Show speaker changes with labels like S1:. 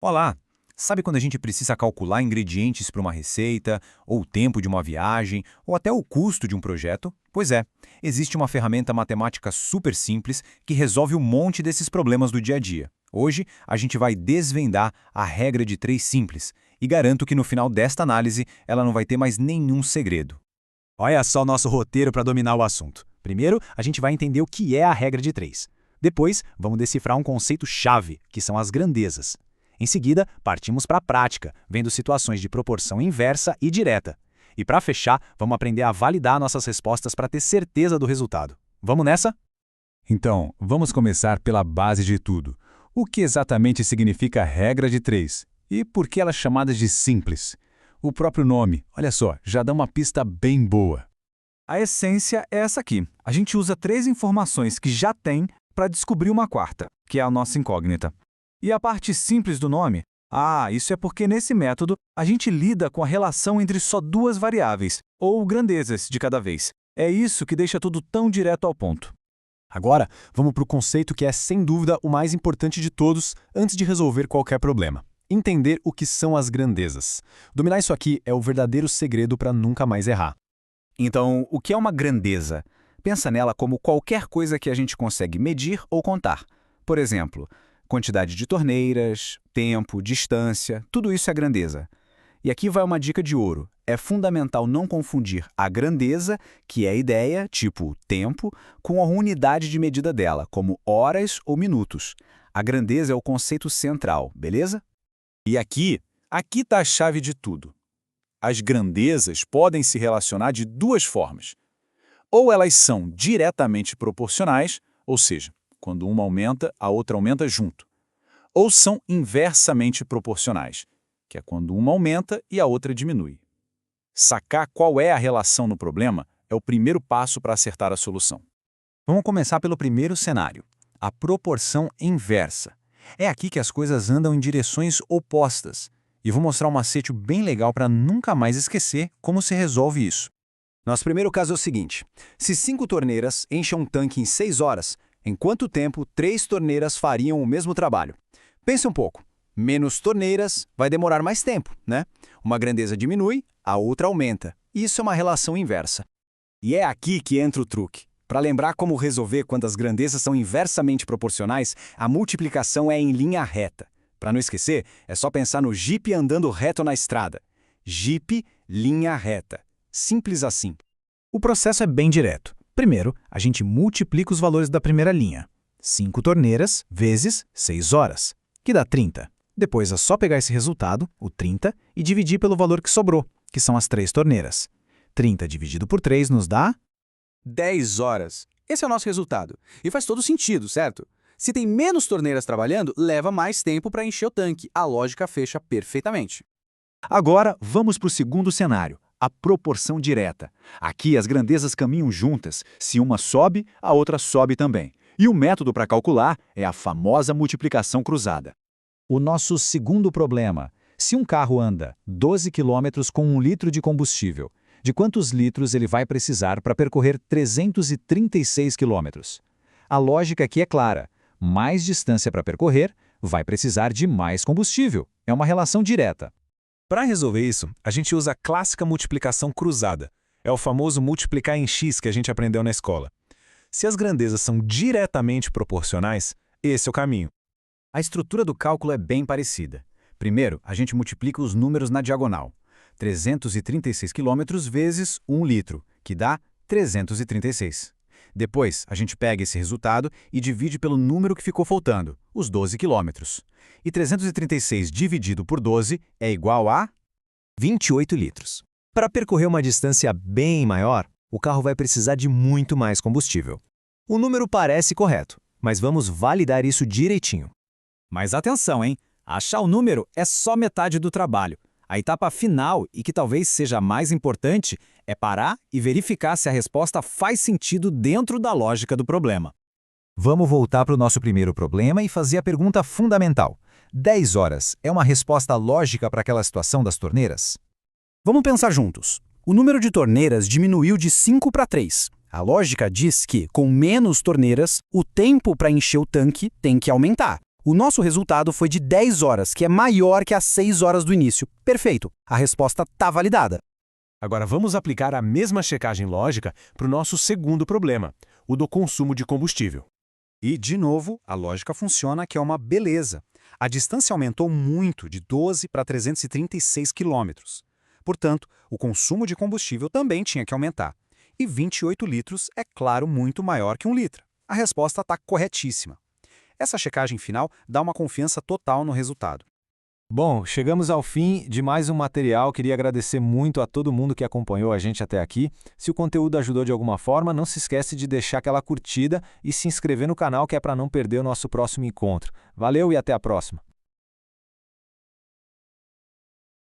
S1: Olá! Sabe quando a gente precisa calcular ingredientes para uma receita, ou o tempo de uma viagem, ou até o custo de um projeto? Pois é, existe uma ferramenta matemática super simples que resolve um monte desses problemas do dia a dia. Hoje, a gente vai desvendar a regra de 3 simples e garanto que no final desta análise ela não vai ter mais nenhum segredo.
S2: Olha só o nosso roteiro para dominar o assunto. Primeiro, a gente vai entender o que é a regra de 3. Depois, vamos decifrar um conceito-chave, que são as grandezas. Em seguida, partimos para a prática, vendo situações de proporção inversa e direta. E para fechar, vamos aprender a validar nossas respostas para ter certeza do resultado. Vamos nessa?
S3: Então, vamos começar pela base de tudo. O que exatamente significa a regra de 3? E por que ela é chamada de simples? O próprio nome, olha só, já dá uma pista bem boa.
S4: A essência é essa aqui. A gente usa 3 informações que já tem para descobrir uma quarta, que é a nossa incógnita. E a parte simples do nome? Isso é porque nesse método a gente lida com a relação entre só 2 variáveis, ou grandezas de cada vez. É isso que deixa tudo tão direto ao ponto.
S2: Agora, vamos para o conceito que é, sem dúvida, o mais importante de todos antes de resolver qualquer problema. Entender o que são as grandezas. Dominar isso aqui é o verdadeiro segredo para nunca mais errar.
S1: Então, o que é uma grandeza? Pensa nela como qualquer coisa que a gente consegue medir ou contar. Por exemplo, quantidade de torneiras, tempo, distância, tudo isso é grandeza. E aqui vai uma dica de ouro. É fundamental não confundir a grandeza, que é a ideia, tipo tempo, com a unidade de medida dela, como horas ou minutos. A grandeza é o conceito central, beleza?
S5: E aqui está a chave de tudo. As grandezas podem se relacionar de 2 formas. Ou elas são diretamente proporcionais, ou seja, quando uma aumenta, a outra aumenta junto. Ou são inversamente proporcionais, que é quando uma aumenta e a outra diminui. Sacar qual é a relação no problema é o primeiro passo para acertar a solução.
S1: Vamos começar pelo primeiro cenário, a proporção inversa. É aqui que as coisas andam em direções opostas. E vou mostrar um macete bem legal para nunca mais esquecer como se resolve isso.
S2: Nosso primeiro caso é o seguinte: se 5 torneiras enchem um tanque em 6 horas, em quanto tempo 3 torneiras fariam o mesmo trabalho? Pense um pouco. Menos torneiras vai demorar mais tempo, né? Uma grandeza diminui, a outra aumenta. Isso é uma relação inversa. E é aqui que entra o truque. Para lembrar como resolver quando as grandezas são inversamente proporcionais, a multiplicação é em linha reta. Para não esquecer, é só pensar no Jeep andando reto na estrada. Jeep, linha reta. Simples assim.
S4: O processo é bem direto. Primeiro, a gente multiplica os valores da primeira linha. 5 torneiras vezes 6 horas, que dá 30. Depois é só pegar esse resultado, o 30, e dividir pelo valor que sobrou, que são as 3 torneiras. 30 dividido por 3 nos dá
S6: 10 horas. Esse é o nosso resultado. E faz todo sentido, certo? Se tem menos torneiras trabalhando, leva mais tempo para encher o tanque. A lógica fecha perfeitamente.
S4: Agora, vamos para o segundo cenário, a proporção direta. Aqui as grandezas caminham juntas. Se uma sobe, a outra sobe também. E o método para calcular é a famosa multiplicação cruzada. O nosso segundo problema: se um carro anda 12 km com 1 litro de combustível, de quantos litros ele vai precisar para percorrer 336 km? A lógica aqui é clara. Mais distância para percorrer, vai precisar de mais combustível. É uma relação direta.
S3: Para resolver isso, a gente usa a clássica multiplicação cruzada. É o famoso multiplicar em x que a gente aprendeu na escola. Se as grandezas são diretamente proporcionais, esse é o caminho.
S2: A estrutura do cálculo é bem parecida. Primeiro, a gente multiplica os números na diagonal. 336 km vezes 1 litro, que dá 336. Depois, a gente pega esse resultado e divide pelo número que ficou faltando, os 12 km. E 336 dividido por 12 é igual a
S7: 28 litros. Para percorrer uma distância bem maior, o carro vai precisar de muito mais combustível. O número parece correto, mas vamos validar isso direitinho.
S6: Mas atenção, hein? Achar o número é só metade do trabalho. A etapa final, e que talvez seja a mais importante, é parar e verificar se a resposta faz sentido dentro da lógica do problema.
S1: Vamos voltar para o nosso primeiro problema e fazer a pergunta fundamental. 10 horas é uma resposta lógica para aquela situação das torneiras?
S6: Vamos pensar juntos. O número de torneiras diminuiu de 5 para 3. A lógica diz que, com menos torneiras, o tempo para encher o tanque tem que aumentar.
S8: O nosso resultado foi de 10 horas, que é maior que as 6 horas do início. Perfeito, a resposta está validada.
S9: Agora vamos aplicar a mesma checagem lógica para o nosso segundo problema, o do consumo de combustível.
S2: E, de novo, a lógica funciona que é uma beleza. A distância aumentou muito, de 12 para 336 quilômetros. Portanto, o consumo de combustível também tinha que aumentar. E 28 litros é, claro, muito maior que 1 litro. A resposta está corretíssima. Essa checagem final dá uma confiança total no resultado.
S7: Bom, chegamos ao fim de mais um material. Queria agradecer muito a todo mundo que acompanhou a gente até aqui. Se o conteúdo ajudou de alguma forma, não se esquece de deixar aquela curtida e se inscrever no canal, que é para não perder o nosso próximo encontro. Valeu e até a próxima!